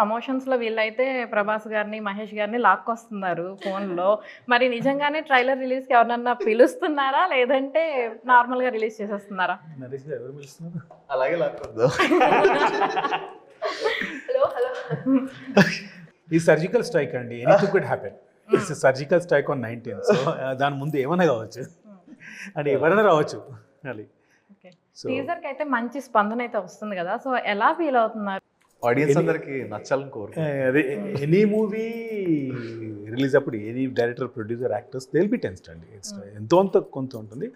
ప్రమోషన్స్లో వీళ్ళైతే ప్రభాస్ గారిని మహేష్ గారిని లాక్కొస్తున్నారు ఫోన్లో. మరి నిజంగానే ట్రైలర్ రిలీజ్కి ఎవరన్నా పిలుస్తున్నారా లేదంటే నార్మల్గా రిలీజ్ చేసేస్తున్నారా? నరేష్ గారు ఎవరు పిలుస్తున్నారు? అలాగే లాక్కొద్దు. Hello hello. ఈ సర్జికల్ స్ట్రైక్ అండి, anything could happen. It's surgical strike on 19th. So దాని ముందు ఏమైనా కావచ్చు అంటే ఎవరైనా రావచ్చు. అది టీజర్కి అయితే మంచి స్పందన అయితే వస్తుంది కదా, సో ఎలా ఫీల్ అవుతున్నారు? ఆడియన్స్ అందరికి నచ్చాలని కోరు. అదే ఎనీ మూవీ రిలీజ్ అప్పుడు any director, producer, actors they will be tensed అండి. ఎంతో అంత కొంత ఉంటుంది.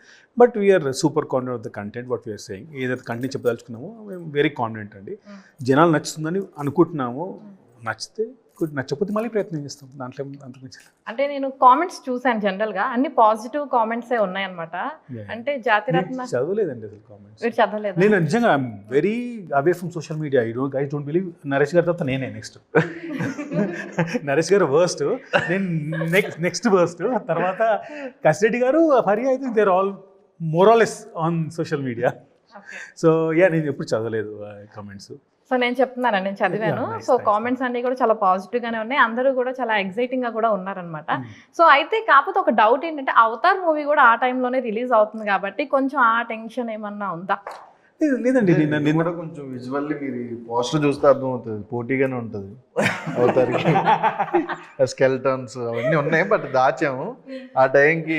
But we are super confident of the content what we are saying. ఏదైతే కంటెంట్ చెప్పదలుచుకున్నామో వెరీ కాన్ఫిడెంట్ అండి. జనాలు నచ్చుతుందని అనుకుంటున్నాము. నచ్చితే నచ్చకపోతే మళ్ళీ ప్రయత్నం చేస్తాం. దాంట్లో అంతకుమించి అంటే నేను కామెంట్స్ చూసాను, జనరల్గా అన్ని పాజిటివ్ కామెంట్సే ఉన్నాయన్నమాట. అంటే జాతిరత్న చదవలేదండి అసలు కామెంట్స్. మీరు చదవలేదు? నేను నిజంగా I'm very away from social media. I don't believe Naresh గారి తర్వాత నేనే నెక్స్ట్. నరేష్ గారు వర్స్ట్, నేను నెక్స్ట్ వర్స్ట్. తర్వాత Kasireddy garu, Hari, I think they're all morales on social media. So yeah, నేను ఎప్పుడు చదవలేదు కామెంట్స్. సో నేను చెప్తున్నాను, నేను చదివాను. సో కామెంట్స్ అన్ని కూడా చాలా పాజిటివ్గానే ఉన్నాయి. అందరూ కూడా చాలా ఎక్సైటింగ్గా కూడా ఉన్నారనమాట. సో అయితే కాకపోతే ఒక డౌట్ ఏంటంటే, అవతార్ మూవీ కూడా ఆ టైంలోనే రిలీజ్ అవుతుంది కాబట్టి కొంచెం ఆ టెన్షన్ ఏమన్నా ఉందా? లేదండి, నిన్న కూడా కొంచెం విజువల్లీ మీరు పోస్టర్ చూస్తే అర్థం అవుతుంది, పోటీగానే ఉంటుంది. అవతారికి స్కెల్టన్స్ అవన్నీ ఉన్నాయి, బట్ దాచాము. ఆ టైంకి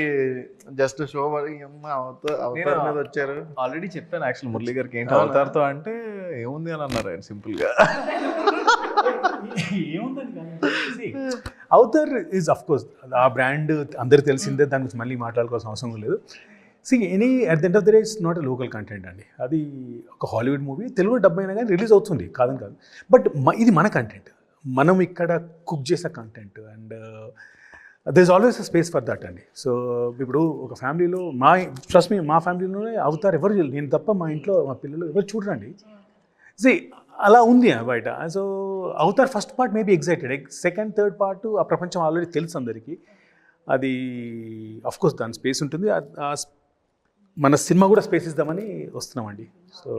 జస్ట్ షో అవతార్ మీద వచ్చారు. ఆల్రెడీ చెప్పాను యాక్చువల్ మురళి గారికి ఏంటి అవతార్తో అంటే ఏముంది అని అన్నారు ఆయన సింపుల్ గా. అవతార్ ఈజ్ అఫ్ కోర్స్ ఆ బ్రాండ్ అందరికి తెలిసిందే, దాని గురించి మళ్ళీ మాట్లాడుకోవాల్సిన అవసరం లేదు. At the end of the day it's not a local content అండి. అది ఒక హాలీవుడ్ మూవీ, తెలుగు డబ్బు అయినా కానీ రిలీజ్ అవుతుంది, కాదని కాదు. బట్ ఇది మన కంటెంట్, మనం ఇక్కడ కుక్ చేసే content, and there is always a space for that అండి. సో ఇప్పుడు ఒక ఫ్యామిలీలో ట్రస్ట్ మీ, మా ఫ్యామిలీలోనే అవతార్ ఎవరు చూడలేదు, నేను తప్ప మా ఇంట్లో మా పిల్లలు ఎవరు చూడరండి. అలా ఉంది బయట. So Avatar first part maybe excited, second third part ఆ ప్రపంచం ఆల్రెడీ తెలుసు అందరికీ. అది అఫ్ కోర్స్ దాని స్పేస్ ఉంటుంది. మన సినిమా కూడా స్పేస్ ఇద్దామని వస్తున్నామండి. సో